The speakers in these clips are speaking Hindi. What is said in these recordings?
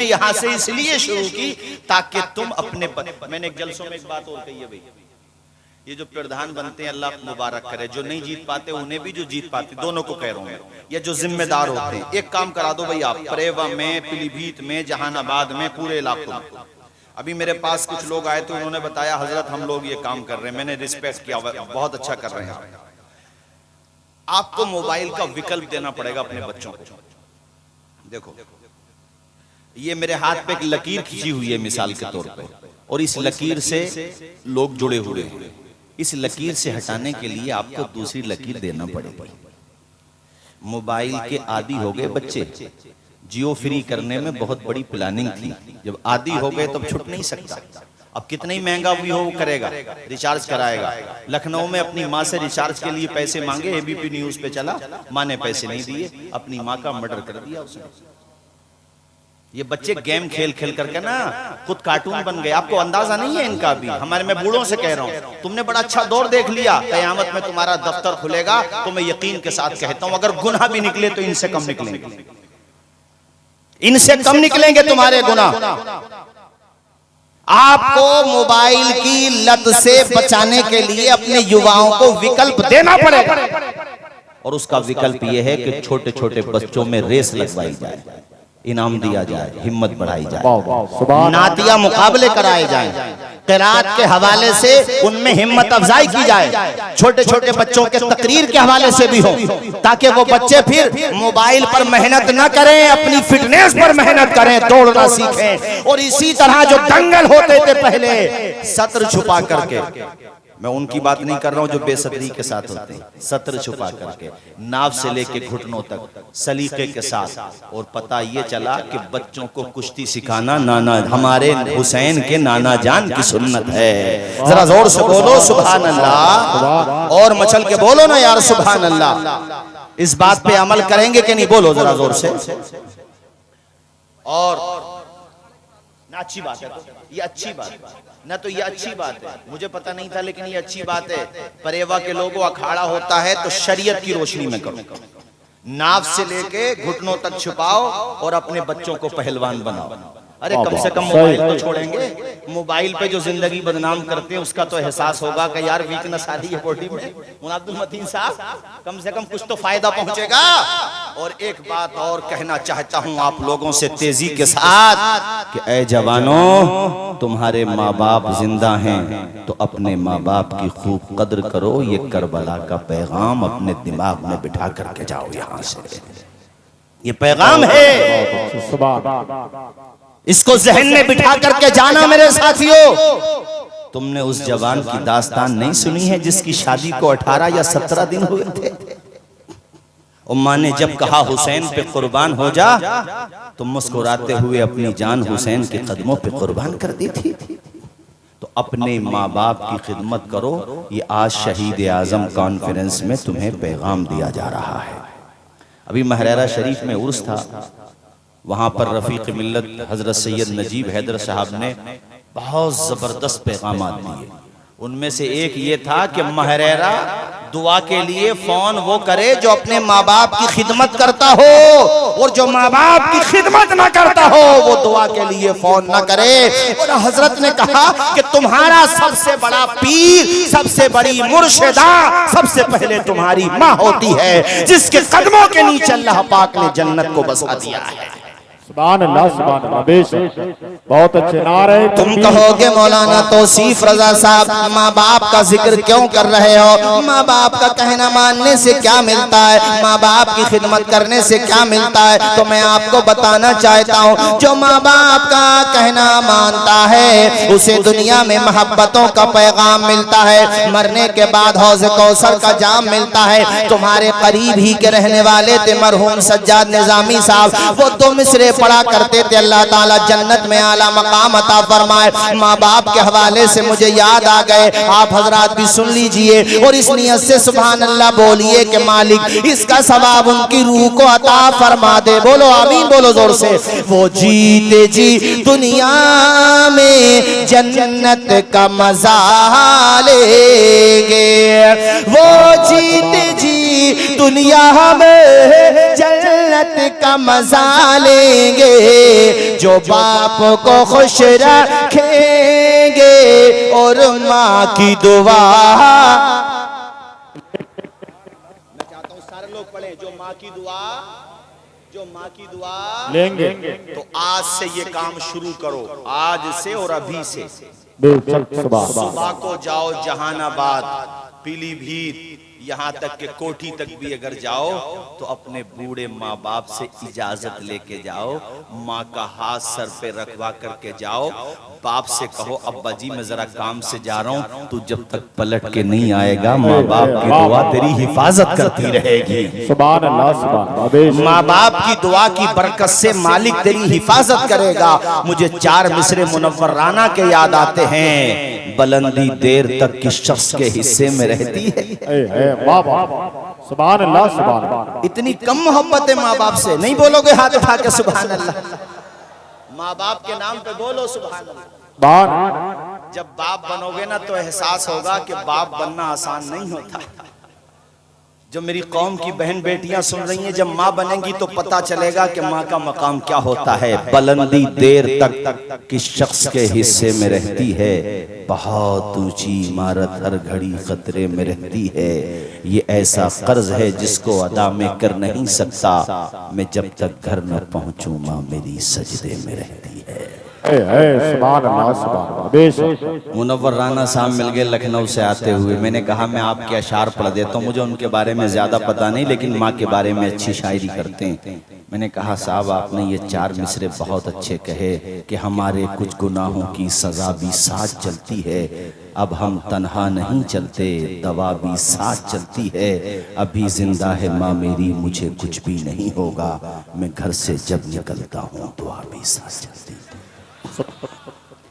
यहां से इसलिए शुरू की ताकि तुम अपने मैंने एक जलसों में एक बात और कही है भाई, ये जो प्रधान बनते हैं अल्लाह मुबारक करे, जो नहीं जीत पाते उन्हें भी, जो जीत पाते दोनों को कह रहा हूं, ये जो जिम्मेदार होते हैं, एक काम करा दो भाई आप, परेवा में, पीलीभीत में, जहानाबाद में, पूरे इलाकों में। अभी मेरे पास कुछ लोग आए थे, उन्होंने बताया हजरत हम लोग ये काम कर रहे हैं, मैंने रिस्पेक्ट किया, बहुत अच्छा कर रहे हैं। आपको मोबाइल का विकल्प देना पड़ेगा अपने बच्चों को। देखो ये मेरे हाथ पे एक लकीर खींची हुई है मिसाल के तौर पे, और इस लकीर से लोग जुड़े हुए हैं। इस लकीर से हटाने के लिए आपको दूसरी लकीर देना पड़ेगी। मोबाइल के आदी हो गए बच्चे, जियो फ्री करने में बहुत बड़ी प्लानिंग थी, जब आदी हो गए तब छूट नहीं सकता। अब कितना ही महंगा भी हो वो करेगा, रिचार्ज कराएगा। लखनऊ में अपनी माँ से रिचार्ज के लिए पैसे मांगे, एबीपी न्यूज पे चला, माँ ने पैसे नहीं दिए, अपनी माँ का मर्डर कर दिया उसने। ये बच्चे गेम खेल खेल करके ना खुद कार्टून बन गए, आपको अंदाजा नहीं है इनका भी। हमारे, मैं बूढ़ों से कह रहा हूँ, तुमने बड़ा अच्छा दौर देख लिया, कयामत में तुम्हारा दफ्तर खुलेगा तो मैं यकीन के साथ कहता हूँ अगर गुनाह भी निकले तो इनसे कम निकलेंगे, इनसे कम निकलेंगे तुम्हारे गुनाह। आपको मोबाइल की लत से बचाने के लिए अपने युवाओं को विकल्प देना पड़ेगा, और उसका विकल्प यह है कि छोटे छोटे बच्चों में रेस लगवाई जाए, इनाम दिया जाए, हिम्मत बढ़ाई जाए, नातिया मुकाबले कराए जाएं, क़िराअत के हवाले से उनमें हिम्मत अफजाई की जाए, छोटे छोटे बच्चों के तकरीर के हवाले से भी हो, ताकि वो बच्चे फिर मोबाइल पर मेहनत न करें, अपनी फिटनेस पर मेहनत करें, दौड़ना सीखें। और इसी तरह जो दंगल होते थे पहले सत्र छुपा करके, मैं उनकी बात नहीं कर रहा हूं जो बेसब्री के साथ होते हैं, सत्र छुपा करके, नाव से लेके घुटनों तक सलीके के साथ। और पता ये चला कि बच्चों को कुश्ती सिखाना नाना हमारे हुसैन के नाना जान की सुन्नत है। जरा जोर से बोलो सुभान अल्लाह, और मचल के बोलो ना यार सुभान अल्लाह। इस बात पे अमल करेंगे कि नहीं, बोलो जरा जोर से। और ना अच्छी बात है, ये अच्छी बात है ना, तो ये अच्छी बात है, मुझे पता नहीं था लेकिन ये अच्छी बात है। परेवा के लोगों अखाड़ा होता है तो शरीयत की रोशनी में करो, नाव से लेके घुटनों तक छुपाओ और अपने बच्चों को पहलवान बनाओ। अरे कम से कम मोबाइल तो छोड़ेंगे, मोबाइल पे जो जिंदगी बदनाम करते हैं उसका तो एहसास होगा कि यार वीकनेस आ रही है बॉडी में। मुनादुल मतीन साहब, कम से कम कुछ तो फायदा पहुंचेगा। और एक बात और कहना चाहता हूं आप लोगों से तेजी के साथ कि ऐ जवानों, तुम्हारे माँ बाप जिंदा हैं तो अपने माँ बाप की खूब कद्र करो। ये करबला का पैगाम अपने दिमाग में बिठा करके जाओ यहाँ से, ये पैगाम है, इसको जहन में बिठा करके जाना मेरे साथियों। तुमने उस जवान की दास्तान नहीं सुनी है जिसकी शादी को 18 या 17 दिन हुए थे? उम्मा ने जब कहा हुसैन पे कुर्बान हो जा, तो मुस्कुराते हुए अपनी जान हुसैन के कदमों पे कुर्बान कर दी थी। तो अपने माँ बाप की खिदमत करो। ये आज शहीद आजम कॉन्फ्रेंस में तुम्हें पैगाम दिया जा रहा है। अभी महरेरा शरीफ में उर्स था, वहां पर रफीक मिल्लत हजरत सैयद नजीब हैदर साहब ने बहुत जबरदस्त पैगाम दिए। उनमें से एक ये था कि महरेरा दुआ के लिए फोन वो करे जो अपने माँ बाप की खिदमत करता हो, और जो माँ बाप की खिदमत ना करता हो वो दुआ के लिए फोन ना करे। और हजरत ने कहा कि तुम्हारा सबसे बड़ा पीर, सबसे बड़ी मुर्शिदा, सबसे पहले तुम्हारी माँ होती है, जिसके कदमों के नीचे अल्लाह पाक ने जन्नत को बसा दिया है। सुभान अल्लाह, सुभान अल्लाह, बेशक बहुत अच्छे नारे। तुम कहोगे मौलाना तौसीफ रजा साहब माँ बाप का जिक्र क्यों कर रहे हो? माँ बाप का कहना मानने से क्या मिलता है, माँ बाप की खिदमत करने से क्या मिलता है? तो मैं आपको बताना चाहता हूँ, जो माँ बाप का कहना मानता है उसे दुनिया में मोहब्बतों का पैगाम मिलता है, मरने के बाद हौज़ कौसर का जाम मिलता है। तुम्हारे करीब ही के रहने वाले थे मरहूम सज्जाद निजामी साहब, वो दो मिसरे पढ़ा करते थे, अल्लाह ताला जन्नत में आला मकाम अता फरमाए। माँ बाप के हवाले से मुझे याद आ गए, आप हजरात भी सुन लीजिए और इस नियत से सुभान अल्लाह बोलिए कि मालिक इसका सवाब उनकी रूह को अता फरमा दे। बोलो आमीन, बोलो जोर से। वो जीते जी दुनिया में जन्नत का मजा लेंगे, वो जीते जी दुनिया में जन्नत का मजा लेंगे जो बाप को खुश रखेंगे और माँ की दुआ। मैं चाहता हूँ सारे लोग पढ़ें, जो माँ की दुआ लेंगे। तो आज से ये काम शुरू करो, आज से और अभी से। बेशक सुबह सुबह को जाओ जहानाबाद, पीलीभीत, यहाँ तक के कोठी तक भी अगर जाओ तो अपने बूढ़े माँ बाप से इजाजत लेके जाओ, माँ का हाथ सर पे रखवा करके जाओ, बाप से कहो अब्बा जी मैं जरा काम से जा रहा हूँ, तू जब तक पलट के नहीं आएगा माँ बाप की दुआ तेरी हिफाजत करती रहेगी। सुभान अल्लाह सुभान अल्लाह। माँ बाप की दुआ की बरकत से मालिक तेरी हिफाजत करेगा। मुझे 4 मिसरे मुनव्वर राना के याद आते हैं, बुलंदी देर तक किस शख्स के हिस्से में रहती है। वाह वाह सुभान अल्लाह सुभान अल्लाह। इतनी कम मोहब्बत है माँ बाप से, नहीं बोलोगे हाथ उठा के सुभान अल्लाह? माँ बाप के नाम पे बोलो सुभान अल्लाह। जब बाप बनोगे ना तो एहसास होगा कि बाप बनना आसान नहीं होता। जो मेरी कौम की बहन बेटियां सुन रही हैं, जब माँ बनेंगी तो पता चलेगा कि माँ का मकाम क्या होता है। बुलंदी देर तक किस शख्स के हिस्से में रहती है, बहुत ऊंची इमारत हर घड़ी खतरे में रहती है। ये ऐसा कर्ज है जिसको अदा में कर नहीं सकता, मैं जब तक घर न पहुंचूं माँ मेरी सजदे में रहती है। सुभान अल्लाह सुभान अल्लाह। बेशक मुनव्वर राना साहब मिल गए लखनऊ से आते हुए, मैंने कहा मैं आपके अशार पढ़ देता हूँ, मुझे उनके बारे में ज्यादा पता नहीं लेकिन माँ के बारे में अच्छी शायरी करते हैं। मैंने कहा साहब आपने ये 4 मिसरे बहुत अच्छे कहे कि हमारे कुछ गुनाहों की सजा भी साथ चलती है, अब हम तन्हा नहीं चलते दवा भी साथ चलती है, अभी जिंदा है माँ मेरी मुझे कुछ भी नहीं होगा, मैं घर से जब निकलता हूँ दुआ भी साथ चलती है।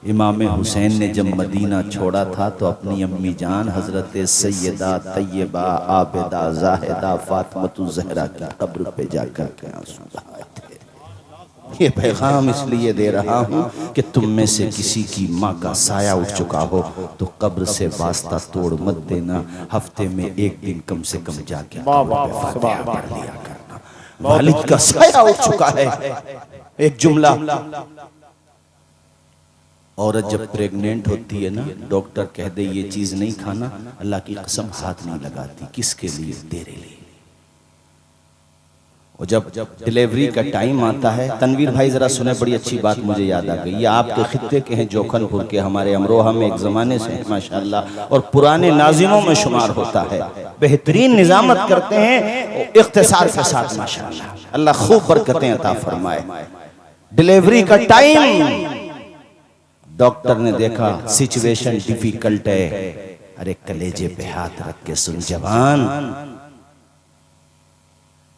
इमाम हुसैन ने जब मदीना छोड़ा था तो अपनी अम्मी जान हजरत सैयदा तैयबा आबिदा जाहिदा फातिमा ज़हरा की कब्र पे जाकर के आंसू बहाए थे। ये पैगाम इसलिए दे रहा हूँ कि तुम में से किसी की माँ का साया उठ चुका हो तो कब्र से वास्ता तोड़ मत देना, हफ्ते में 1 दिन कम से कम जाके कब्र पे फातिहा पढ़ लिया करना। वालिद का साया उठ चुका है। एक जुमला, औरत जब प्रेग्नेंट होती है ना, डॉक्टर कह दे ये चीज नहीं खाना, अल्लाह की कसम हाथ नहीं लगाती। किसके लिए? तेरे लिए। और जब डिलीवरी का टाइम आता है, तनवीर भाई जरा सुने, बड़ी अच्छी बात मुझे याद आ गई। ये आपके खित्ते के हैं, जोखनपुर के, हमारे अमरोहा में एक जमाने से है माशाअल्लाह, और पुराने नाजिमों में शुमार होता है। बेहतरीन निजामत करते हैं इख्तिसार के साथ माशाअल्लाह, अल्लाह खूब बरकतें अता फरमाए। डिलीवरी का टाइम, डॉक्टर ने देखा सिचुएशन डिफिकल्ट है, अरे कलेजे पे हाथ रख के सुन जवान।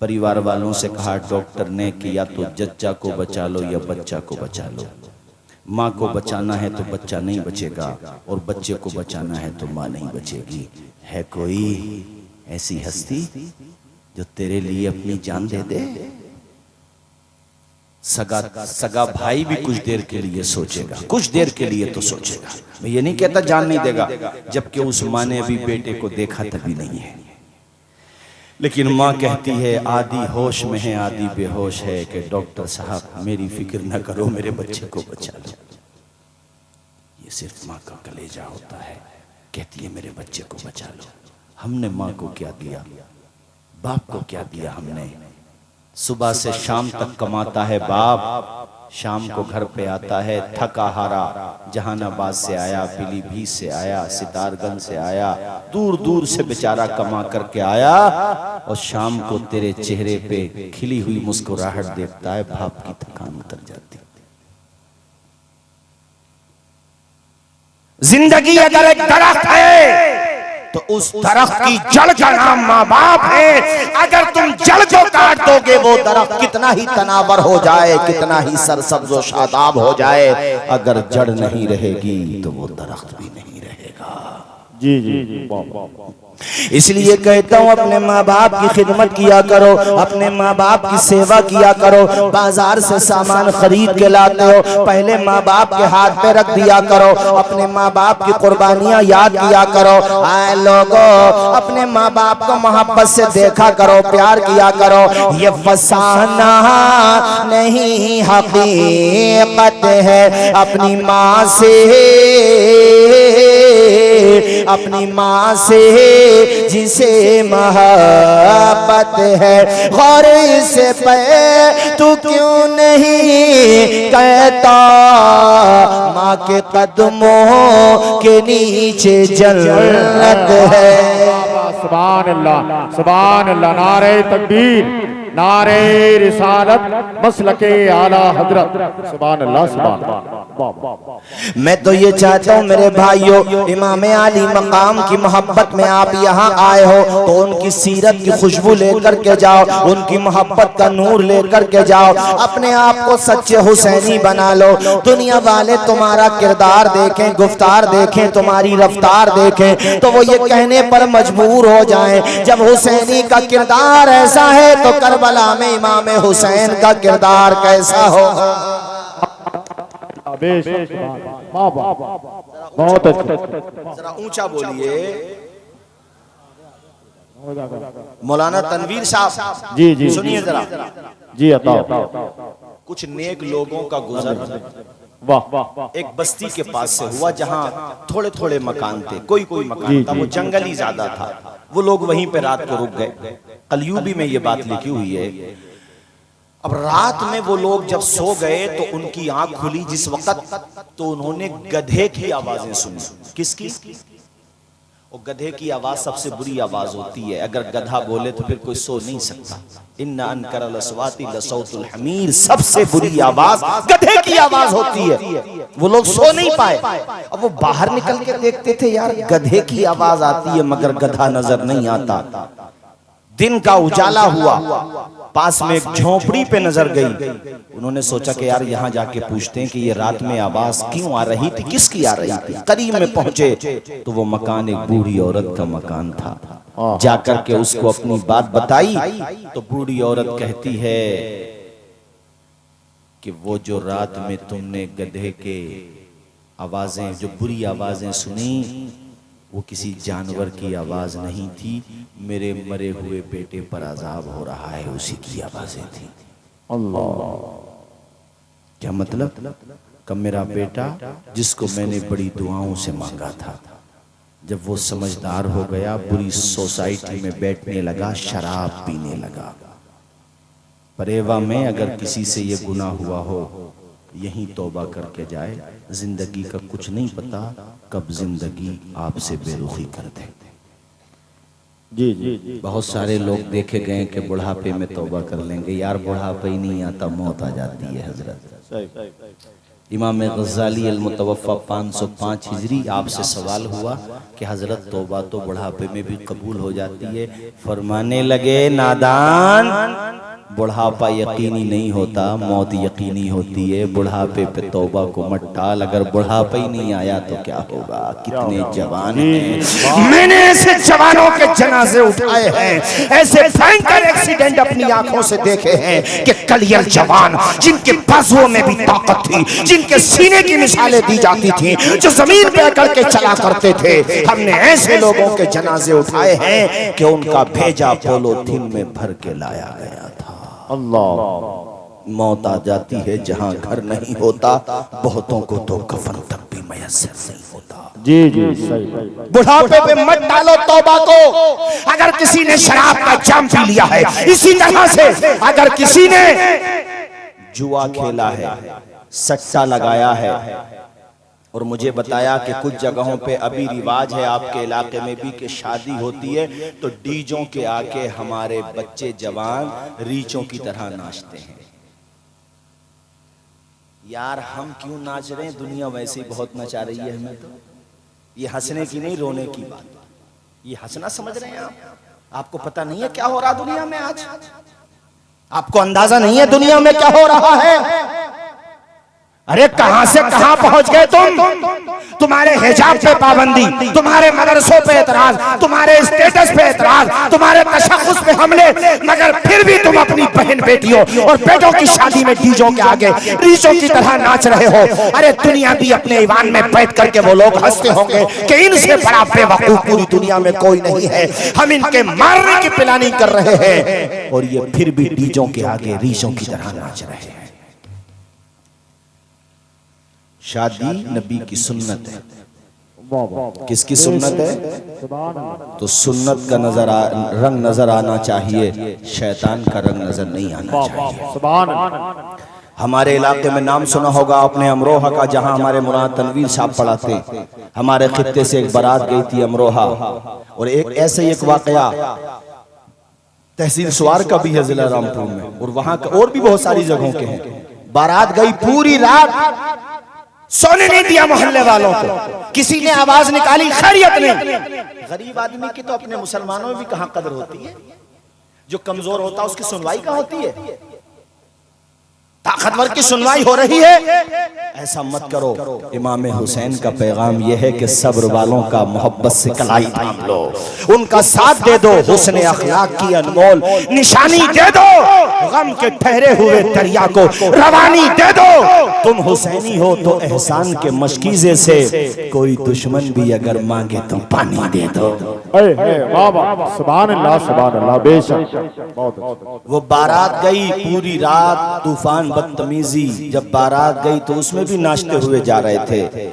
परिवार वालों से कहा डॉक्टर ने कि या तो जच्चा को बचा लो या बच्चा को बचा लो। माँ को बचाना है तो बच्चा नहीं बचेगा, और बच्चे को बचाना है तो माँ नहीं बचेगी। है कोई ऐसी हस्ती जो तेरे लिए अपनी जान दे दे? सगा भाई भी कुछ देर के लिए सोचेगा, कुछ देर के लिए तो सोचेगा। मैं ये नहीं कहता जान नहीं देगा, जबकि उस माँ ने अभी बेटे को देखा तभी नहीं है। लेकिन माँ कहती है आधी होश में है आधी बेहोश है कि डॉक्टर साहब मेरी फिक्र न करो, मेरे बच्चे को बचा लो। ये सिर्फ माँ का कलेजा होता है, कहती है मेरे बच्चे को बचा लो। हमने माँ को क्या दिया, बाप को क्या दिया? हमने सुबह से शाम तक कमाता है बाप, शाम को घर पे आता है थका हारा, जहानाबाद से आया, पीलीभीत से आया, सितारगंज से आया, दूर दूर से बेचारा कमा करके आया, और शाम को तेरे चेहरे पे खिली हुई मुस्कुराहट देखता है, बाप की थकान उतर जाती। जिंदगी अगर एक दरख्त है तो उस दरख्त की जड़ का नाम माँ बाप है। अगर तुम जड़ को काट दोगे वो दरख्त कितना ही तनावर हो जाए, कितना ही सरसब्ज और शादाब हो जाए, अगर जड़ नहीं रहेगी तो वो दरख्त भी नहीं रहेगा। जी जी वाह। इसलिए कहता हूँ अपने माँ बाप की खिदमत किया करो, अपने माँ बाप की सेवा किया करो। बाजार से सामान खरीद के लाते हो, पहले माँ बाप के हाथ पे रख दिया करो, अपने माँ बाप की कुर्बानियां याद किया करो। आए लोगों, अपने माँ बाप को मोहब्बत से देखा करो, प्यार किया करो। ये फसाना नहीं हकीकत है, अपनी माँ से, अपनी माँ से जिसे मोहब्बत है। गौर से पे तू क्यों नहीं कहता, माँ के कदमों के नीचे जन्नत है। सुभान अल्लाह, सुभान अल्लाह। नारे तकबीर, नारे रिसालत, मसलके आला हजरत। सुभान अल्लाह, सुभान अल्लाह। मैं तो ये चाहता हूँ मेरे भाइयों, इमाम आली मकाम की मोहब्बत में आप यहाँ आए हो तो उनकी सीरत की खुशबू लेकर के जाओ, उनकी मोहब्बत का नूर लेकर के जाओ। अपने आप को सच्चे हुसैनी बना लो। दुनिया वाले तुम्हारा किरदार देखें, गुफ्तार देखें, तुम्हारी रफ्तार देखें तो वो ये कहने पर मजबूर हो जाएं, जब हुसैनी का किरदार ऐसा है तो करबला में इमाम हुसैन का किरदार कैसा होगा। बहुत अच्छा। जरा ऊंचा बोलिए। मौलाना तनवीर साहब जी जी सुनिए जरा। जी अता। कुछ नेक लोगों का गुजर वाह। एक बस्ती के पास से हुआ जहां थोड़े थोड़े मकान थे, कोई कोई मकान था, वो जंगल ही ज्यादा था। वो लोग वहीं पे रात को रुक गए। कलयुगी में ये बात लिखी हुई है। अब रात में वो लोग जब सो गए तो उनकी आंख खुली जिस वक्त, तो उन्होंने गधे की आवाजें सुनी। किसकी? और गधे की आवाज सबसे बुरी आवाज होती है। अगर गधा बोले तो फिर कोई सो नहीं सकता। इन्ना अनकरल अस्वाती लसौतुल हमीर, सबसे बुरी आवाज गधे की आवाज होती है। वो लोग सो नहीं पाए। अब वो बाहर निकल के देखते थे, यार गधे की आवाज आती है मगर गधा नजर नहीं आता। दिन का उजाला हुआ, पास में एक झोपड़ी पे नजर गई। उन्होंने सोचा कि यार यहाँ जाके पूछते हैं कि ये रात में आवाज क्यों आ रही थी, किसकी आ रही थी। करीब में पहुंचे तो वो मकान एक बूढ़ी औरत का मकान था। जाकर के उसको अपनी बात बताई तो बूढ़ी औरत कहती है कि वो जो रात में तुमने गधे के आवाजें, जो बुरी आवाजें सुनी, वो किसी जानवर की आवाज नहीं थी, मेरे मरे हुए बेटे पर अजाब हो रहा है, उसी की आवाजें थी। अल्लाह। क्या मतलब? कि मेरा बेटा जिसको मैंने बड़ी दुआओं से मांगा था, जब वो समझदार हो गया, बुरी सोसाइटी में बैठने लगा, शराब पीने लगा। परेवा में अगर किसी से ये गुनाह हुआ हो, यही तौबा करके जाए। जिंदगी का कुछ नहीं पता कब जिंदगी आपसे बेरुखी कर दे। जी जी। बहुत सारे लोग देखे गए कि बुढ़ापे में तौबा कर लेंगे। यार बुढ़ापा ही नहीं आता, मौत आ जाती है हजरत। इमाम गज़ाली अल-मुतवफ़्फ़ा 505 हिजरी, आपसे सवाल हुआ कि हजरत तौबा तो बुढ़ापे में भी कबूल हो जाती है। फरमाने लगे, नादान, बुढ़ापा यकीनी नहीं होता, मौत यकीनी होती है। बुढ़ापे पे तौबा को मत टाल, अगर बुढ़ापा ही नहीं आया तो क्या होगा। कितने जवान हैं, मैंने ऐसे जवानों के जनाजे उठाए हैं, ऐसे भयंकर एक्सीडेंट अपनी आंखों से देखे हैं कि कलियर जवान जिनके बाजुओं में भी ताकत थी, जिनके सीने की मिसालें दी जाती थी, जो जमीन पे अकड़ के चला करते थे। हमने ऐसे लोगों के जनाजे उठाए हैं कि उनका भेजा पॉलीथीन में भर के लाया गया था। अल्लाह। मौत आ जाती है जहां घर नहीं होता, बहुतों को तो कफन तक भी मयस्सर नहीं होता। जी जी सही। बुढ़ापे पे मत डालो तौबा को। अगर किसी ने शराब का जाम पी लिया है, इसी तरह से अगर किसी ने जुआ खेला है, सट्टा लगाया है, और मुझे बताया कि कुछ जगहों पे अभी रिवाज है आपके इलाके में भी कि शादी होती है तो डीजों के आके हमारे बच्चे जवान रीचों की तरह नाचते हैं। यार हम क्यों नाच रहे हैं, दुनिया वैसे ही बहुत नचा रही है हमें। तो ये हंसने की नहीं, रोने की बात, ये हंसना समझ रहे हैं आप। आपको पता नहीं है क्या हो रहा दुनिया में आज, आपको अंदाजा नहीं है दुनिया में क्या हो रहा है। अरे कहां से कहां पहुंच गए तुम। तुम्हारे हिजाब पे पाबंदी, तुम्हारे मदरसों पे एतराज, तुम्हारे स्टेटस पे एतराज, तुम्हारे तशख्खुस पे हमले, मगर फिर भी तुम अपनी बहन बेटियों और बेटों की शादी में डीजों के आगे रीचों की तरह नाच रहे हो। अरे दुनिया भी अपने ईवान में बैठ करके वो लोग हंसते होंगे कि इनसे बड़ा बेवकूफ पूरी दुनिया में कोई नहीं है, हम इनके मारने की प्लानिंग कर रहे हैं और ये फिर भी डीजों के आगे रीचों की तरह नाच रहे हैं। शादी नबी की सुन्नत है। किसकी सुन्नत है? तो सुन्नत का रंग नजर आना चाहिए, शैतान का रंग नजर नहीं आना चाहिए। हमारे इलाके में नाम सुना होगा आपने अमरोहा का, जहां हमारे मौलाना तनवीर साहब पढ़ाते। हमारे खित्ते से एक बारात गई थी अमरोहा, और एक ऐसे एक वाकया तहसील सुवार का भी है जिला रामपुर में, और वहां का और भी बहुत सारी जगहों के हैं। बारात गई, पूरी रात सोने नहीं दिया मोहल्ले वालों को, किसी ने आवाज निकाली, खैरियत नहीं। गरीब आदमी की तो अपने मुसलमानों में भी कहां कदर होती है, जो कमजोर होता है उसकी सुनवाई कहां होती है, ताकतवर की सुनवाई हो रही है। ऐसा मत करो। इमाम हुसैन का पैगाम यह है कि सब्र वालों का मोहब्बत से कलाई थाम लो, उनका साथ दे दो, हुस्न अखलाक की अनमोल निशानी दे दो, गम के ठहरे हुए दरिया को रवानी दे दो। तुम हुसैनी हो तो एहसान के मशकीजे से कोई दुश्मन भी अगर मांगे तो पानी दे दो। सुभान अल्लाह बेशक। वो बारात गई, पूरी रात तूफान बदतमीजी, जब बारात गई तो उसमें भी नाचते हुए जा रहे थे।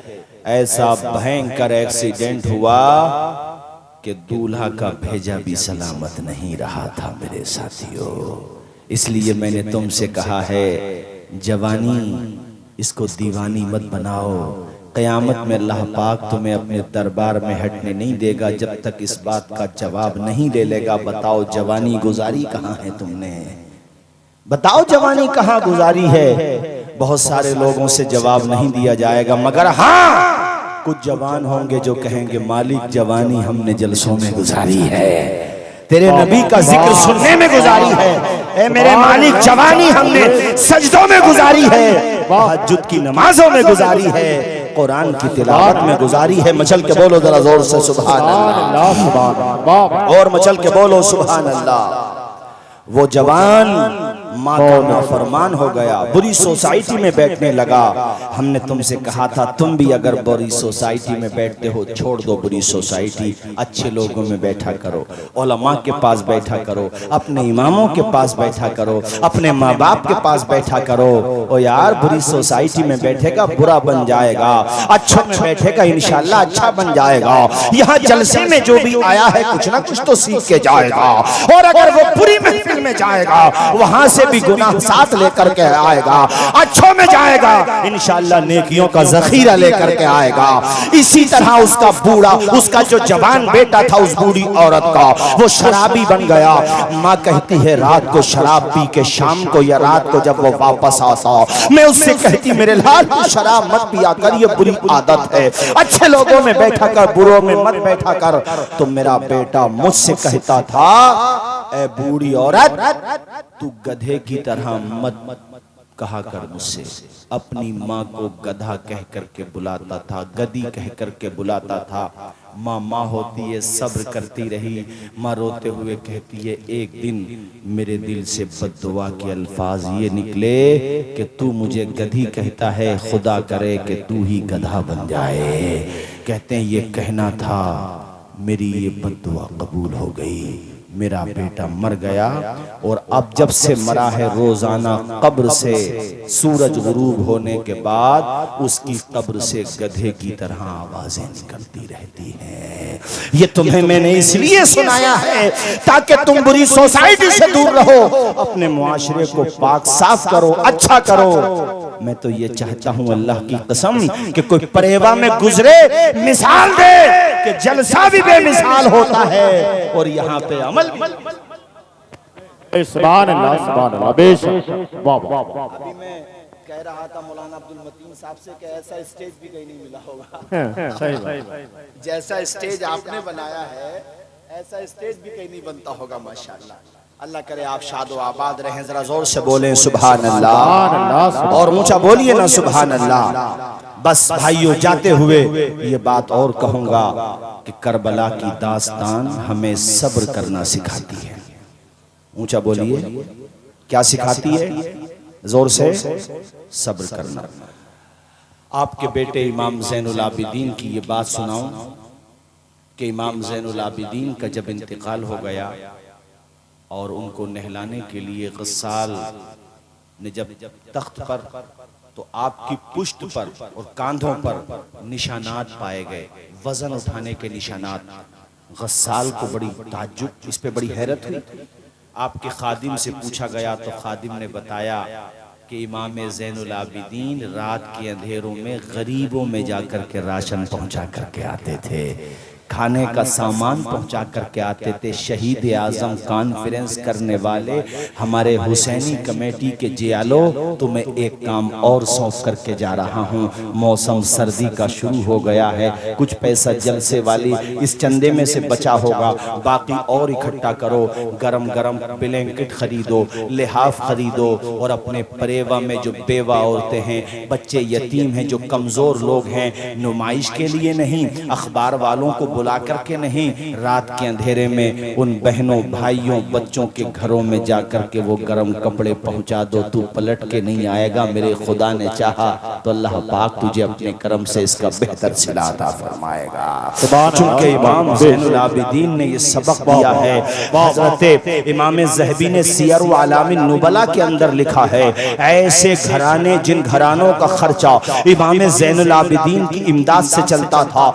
ऐसा भयंकर एक्सीडेंट हुआ कि दूल्हा का भेजा भी सलामत नहीं रहा था मेरे साथियों। इसलिए मैंने तुमसे कहा है, जवानी इसको दीवानी मत बनाओ। क़यामत में अल्लाह पाक तुम्हें अपने दरबार में हटने नहीं देगा जब तक इस बात का जवाब नहीं ले लेगा। बताओ जवानी गुजारी कहाँ है तुमने, बताओ जवानी कहाँ गुजारी है। बहुत सारे लोगों से जवाब नहीं दिया जाएगा, मगर हाँ कुछ जवान होंगे जो कहेंगे मालिक जवानी हमने जलसों में गुजारी है, तेरे नबी का जिक्र सुनने में गुजारी है। ए मेरे मालिक जवानी हमने सजदों में गुजारी है, तहज्जुद की नमाजों में गुजारी है, कुरान की तिलावत में गुजारी है। मचल के बोलो जरा जोर से सुभान अल्लाह, और मचल के बोलो सुभान अल्लाह। वो जवान माँ का नाफरमान हो गया, बुरी सोसाइटी में बैठने लगा। हमने तुमसे कहा था तुम भी अगर बुरी सोसाइटी में बैठते हो छोड़ दो बुरी सोसाइटी, अच्छे लोगों में बैठा करो, उलमा के पास बैठा करो, अपने इमामों के पास बैठा करो, अपने माँ बाप के पास बैठा करो। ओ यार बुरी सोसाइटी में बैठेगा बुरा बन जाएगा, अच्छों में बैठेगा इंशाल्लाह अच्छा बन जाएगा। यहाँ जलसे में जो भी आया है कुछ ना कुछ तो सीख के जाएगा, और अगर वो बुरी महफिल में जाएगा वहां से भी गुनाह साथ लेकर के आएगा, अच्छों में जाएगा इंशाअल्लाह नेकियों का जखीरा लेकर के आएगा। इसी तरह उसका बूढ़ा, उसका जो जवान बेटा था उस बूढ़ी औरत का, वो शराबी बन गया। माँ कहती है रात को शराब पी के शाम को या रात को जब वो वापस आता, मैं उससे कहती मेरे लाल शराब मत पिया कर, ये बुरी आदत है, अच्छे लोगों में बैठा कर बुरों में मत बैठा कर। तो मेरा बेटा मुझसे कहता था ए बूढ़ी औरत तू गधे की तरह मत कहा कर मुझसे। अपनी माँ को गधा कह करके बुलाता था, गधी कह करके बुलाता था। माँ माँ होती है, सब्र करती रही। माँ रोते हुए कहती है एक दिन मेरे दिल से बद्दुआ के अल्फाज ये निकले कि तू मुझे गधी कहता है, खुदा करे कि तू ही गधा बन जाए। कहते हैं ये कहना था, मेरी ये बद्दुआ कबूल हो गई, मेरा बेटा मर गया। और अब जब से मरा है रोजाना कब्र से सूरज गुरूब होने के बाद उसकी कब्र से गधे की तरह आवाजें निकलती रहती हैं। ये तुम्हें मैंने इसलिए सुनाया है ताकि तुम बुरी सोसाइटी से दूर रहो, अपने मुआशरे को पाक साफ करो, अच्छा करो। मैं तो ये चाहता हूँ अल्लाह की कसम कि कोई परेवा में गुजरे मिसाल दे कि जलसा भी बेमिसाल होता है और यहाँ पे अमल सुभान अल्लाह बेशक। वाह वाह। अभी मैं कह रहा था मौलाना अब्दुल मतीन साहब से कि ऐसा स्टेज भी कहीं नहीं मिला होगा। सही बात। जैसा स्टेज आपने बनाया है ऐसा स्टेज भी कहीं नहीं बनता होगा माशाअल्लाह। अल्लाह करे आप शादो आबाद रहें। जरा जोर से बोलें सुभान अल्लाह, और ऊंचा बोलिए ना सुभान अल्लाह। बस भाइयों जाते हुए ये बात और कहूंगा कि करबला की दास्तान हमें सब्र करना सिखाती है। ऊंचा बोलिए, क्या सिखाती है? जोर से, सब्र करना। आपके बेटे इमाम ज़ैनुल आबिदीन की ये बात सुनाऊं कि इमाम ज़ैनुल आबिदीन का जब इंतकाल हो गया और उनको नहलाने के लिए गस्साल ने जब तख्त पर, तो आपकी पुश्त पर और कांधों पर निशानात पाए गए, वजन उठाने के निशानात। गस्साल को बड़ी ताज्जुब, इस पे बड़ी हैरत हुई। आपके खादिम से पूछा गया तो खादिम ने बताया कि इमाम ज़ैनुल आबिदीन रात के अंधेरों में गरीबों में जाकर के राशन पहुंचा करके आते थे, खाने का सामान पहुंचा करके आते थे। शहीद आजम कॉन्फ्रेंस करने वाले हमारे हुसैनी कमेटी के जियालो, तो मैं एक काम और सौंप करके जा रहा हूं। मौसम सर्दी का शुरू हो गया है, कुछ पैसा जलसे वाली इस चंदे में से बचा होगा, बाकी और इकट्ठा करो। गरम गरम ब्लैंकेट खरीदो, लिहाफ खरीदो, और अपने परेवा में जो बेवा औरतें हैं, बच्चे यतीम हैं, जो कमजोर लोग हैं, नुमाइश के लिए नहीं, अखबार वालों को बुला करके नहीं, रात के अंधेरे में उन बहनों भाइयों बच्चों के घरों में जाकर के वो गर्म कपड़े पहुंचा दो। तू पलट के नहीं आएगा, मेरे खुदा ने चाहा तो अल्लाह पाक तुझे अपने करम से इसका बेहतर सिला अता फरमाएगा। चूंकि इमाम ज़ैनुल आबिदीन ने ये सबक दिया है। हज़रत इमाम ज़हबी ने सियर व अलामिन नुबला के अंदर लिखा है, ऐसे घराने जिन घरानों का खर्चा इमाम ज़ैनुल आबिदीन की इमदाद से चलता था,